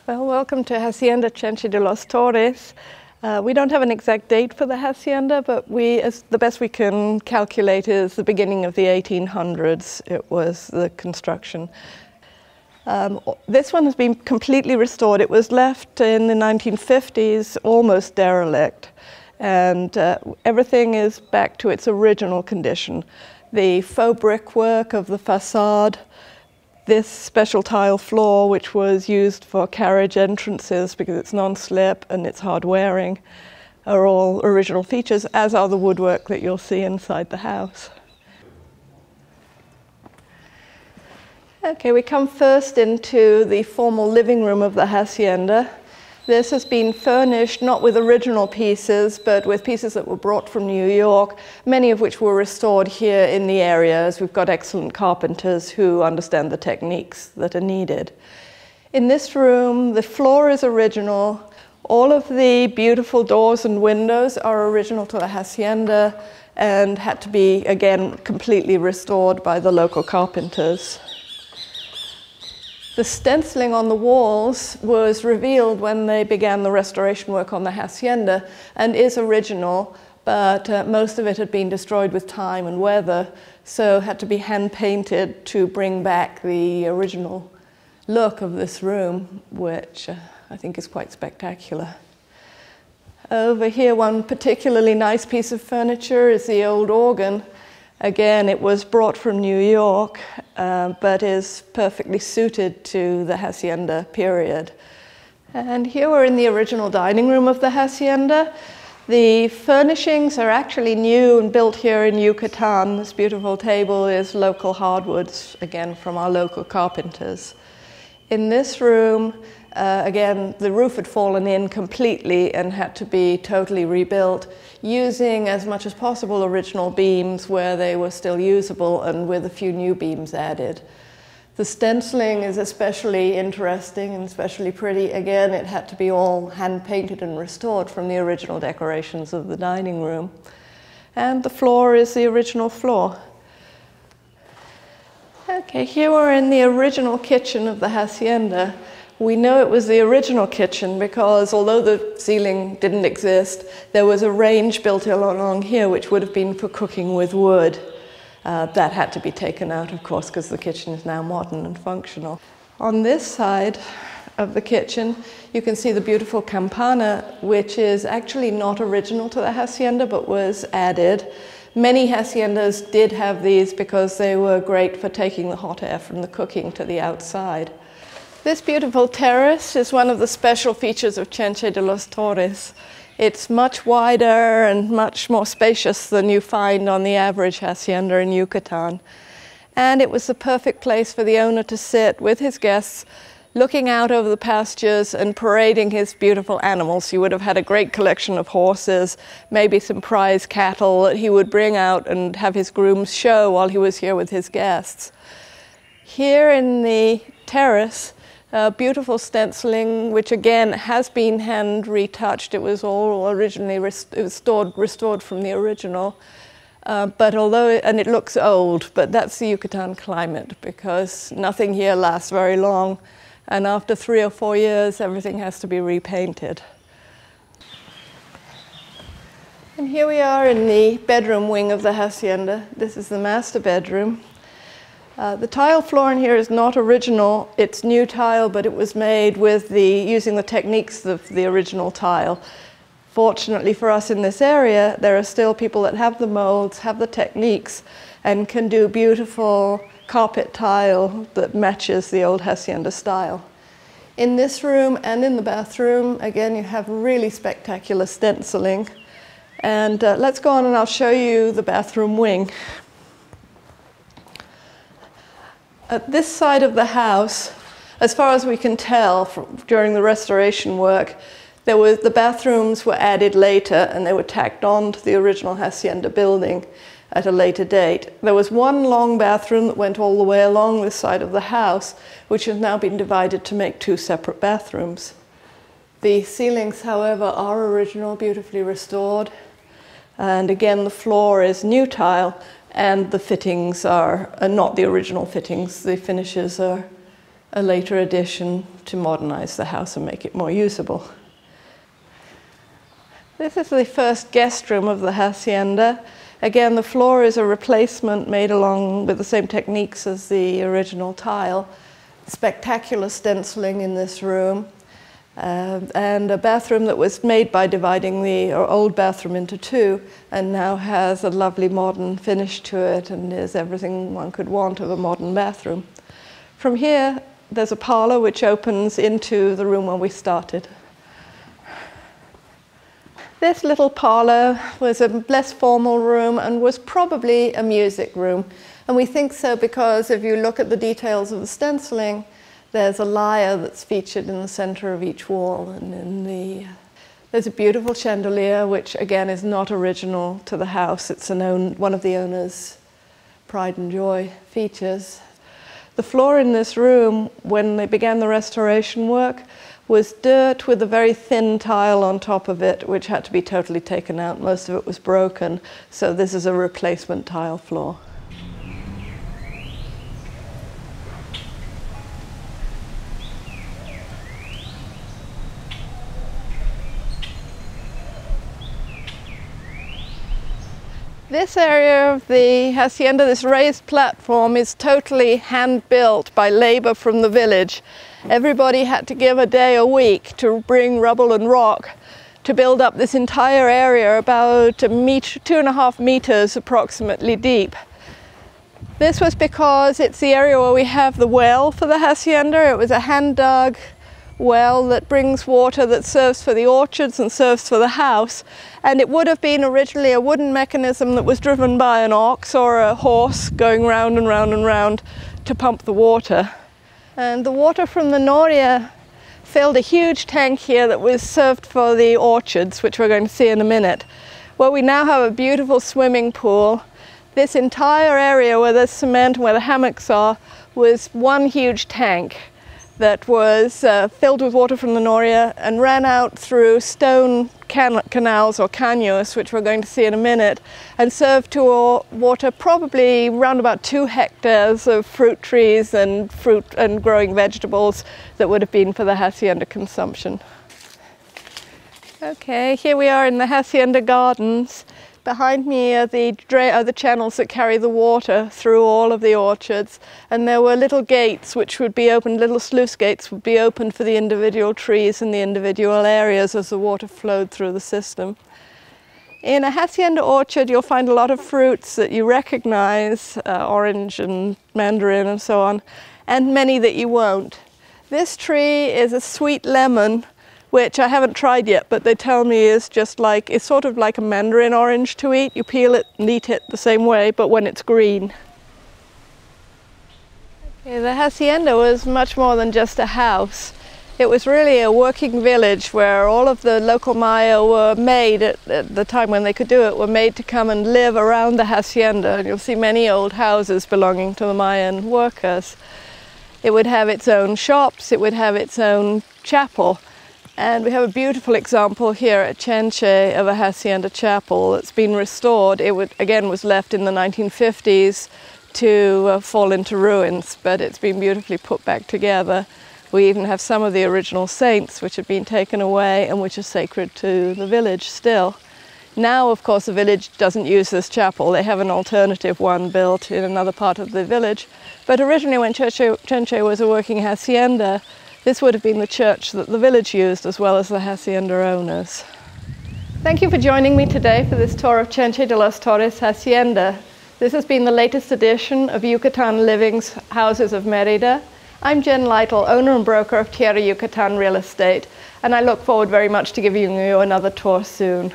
Well, welcome to Hacienda Chenche de los Torres. We don't have an exact date for the hacienda, but the best we can calculate is the beginning of the 1800s. It was the construction. This one has been completely restored. It was left in the 1950s almost derelict, and everything is back to its original condition. The faux brickwork of the facade, this special tile floor, which was used for carriage entrances because it's non-slip and it's hard wearing, are all original features, as are the woodwork that you'll see inside the house. Okay, we come first into the formal living room of the hacienda. This has been furnished not with original pieces, but with pieces that were brought from New York, many of which were restored here in the area, as we've got excellent carpenters who understand the techniques that are needed. In this room, the floor is original. All of the beautiful doors and windows are original to the hacienda and had to be, again, completely restored by the local carpenters. The stenciling on the walls was revealed when they began the restoration work on the hacienda and is original, but most of it had been destroyed with time and weather, so had to be hand painted to bring back the original look of this room, which I think is quite spectacular. Over here, one particularly nice piece of furniture is the old organ. Again, it was brought from New York, but is perfectly suited to the hacienda period. And here we're in the original dining room of the hacienda. The furnishings are actually new and built here in Yucatan. This beautiful table is local hardwoods, again from our local carpenters. In this room, again, the roof had fallen in completely and had to be totally rebuilt, using as much as possible original beams where they were still usable and with a few new beams added. The stenciling is especially interesting and especially pretty. Again, it had to be all hand painted and restored from the original decorations of the dining room. And the floor is the original floor. Okay, here we're in the original kitchen of the hacienda. We know it was the original kitchen because although the ceiling didn't exist, there was a range built along here which would have been for cooking with wood. That had to be taken out, of course, because the kitchen is now modern and functional. On this side of the kitchen, you can see the beautiful campana, which is actually not original to the hacienda, but was added. Many haciendas did have these because they were great for taking the hot air from the cooking to the outside. This beautiful terrace is one of the special features of Chenche de los Torres. It's much wider and much more spacious than you find on the average hacienda in Yucatan. And it was the perfect place for the owner to sit with his guests, looking out over the pastures and parading his beautiful animals. He would have had a great collection of horses, maybe some prize cattle that he would bring out and have his grooms show while he was here with his guests. Here in the terrace, beautiful stenciling, which again has been hand retouched. It was all originally restored from the original. But and it looks old, but that's the Yucatan climate because nothing here lasts very long. And after 3 or 4 years, everything has to be repainted. And here we are in the bedroom wing of the hacienda. This is the master bedroom. The tile floor in here is not original. It's new tile, but it was made with using the techniques of the original tile. Fortunately for us in this area, there are still people that have the molds, have the techniques, and can do beautiful carpet tile that matches the old hacienda style. In this room and in the bathroom, again, you have really spectacular stenciling. And let's go on and I'll show you the bathroom wing. At this side of the house, as far as we can tell during the restoration work, the bathrooms were added later and they were tacked on to the original hacienda building at a later date. There was one long bathroom that went all the way along this side of the house, which has now been divided to make 2 separate bathrooms. The ceilings, however, are original, beautifully restored. And again, the floor is new tile, and the fittings are not the original fittings. The finishes are a later addition to modernize the house and make it more usable. This is the first guest room of the Hacienda. Again, the floor is a replacement made along with the same techniques as the original tile. Spectacular stenciling in this room, and a bathroom that was made by dividing the old bathroom into two, and now has a lovely modern finish to it and is everything one could want of a modern bathroom. From here, there's a parlor which opens into the room where we started. This little parlor was a less formal room and was probably a music room. And we think so because if you look at the details of the stenciling, there's a lyre that's featured in the center of each wall. And there's a beautiful chandelier, which again is not original to the house. It's one of the owner's pride and joy features. The floor in this room, when they began the restoration work, was dirt with a very thin tile on top of it, which had to be totally taken out. Most of it was broken, so this is a replacement tile floor. This area of the hacienda, this raised platform, is totally hand-built by labor from the village. Everybody had to give a day a week to bring rubble and rock to build up this entire area, about 2.5 meters approximately deep. This was because it's the area where we have the well for the hacienda. It was a hand-dug well that brings water that serves for the orchards and serves for the house. And it would have been originally a wooden mechanism that was driven by an ox or a horse going round and round and round to pump the water. And the water from the Noria filled a huge tank here that was served for the orchards, which we're going to see in a minute. Well, we now have a beautiful swimming pool. This entire area where there's cement and where the hammocks are was one huge tank that was filled with water from the Noria and ran out through stone canals or caños, which we're going to see in a minute, and served to water probably around about 2 hectares of fruit trees and fruit and growing vegetables that would have been for the hacienda consumption. Okay, here we are in the hacienda gardens. Behind me are the channels that carry the water through all of the orchards, and there were little gates which would be opened, little sluice gates would be opened for the individual trees in the individual areas as the water flowed through the system. In a hacienda orchard you'll find a lot of fruits that you recognize, orange and mandarin and so on, and many that you won't. This tree is a sweet lemon, which I haven't tried yet, but they tell me is just like, it's sort of like a mandarin orange to eat. You peel it and eat it the same way, but when it's green. Okay, the hacienda was much more than just a house. It was really a working village where all of the local Maya were made, at the time when they could do it, were made to come and live around the hacienda. And you'll see many old houses belonging to the Mayan workers. It would have its own shops, it would have its own chapel. And we have a beautiful example here at Chenche of a hacienda chapel that's been restored. It was left in the 1950s to fall into ruins, but it's been beautifully put back together. We even have some of the original saints which have been taken away and which are sacred to the village still. Now, of course, the village doesn't use this chapel. They have an alternative one built in another part of the village. But originally when Chenche was a working hacienda, this would have been the church that the village used as well as the hacienda owners. Thank you for joining me today for this tour of Chenche de los Torres Hacienda. This has been the latest edition of Yucatan Living's Houses of Merida. I'm Jen Lytle, owner and broker of Tierra Yucatan Real Estate, and I look forward very much to giving you another tour soon.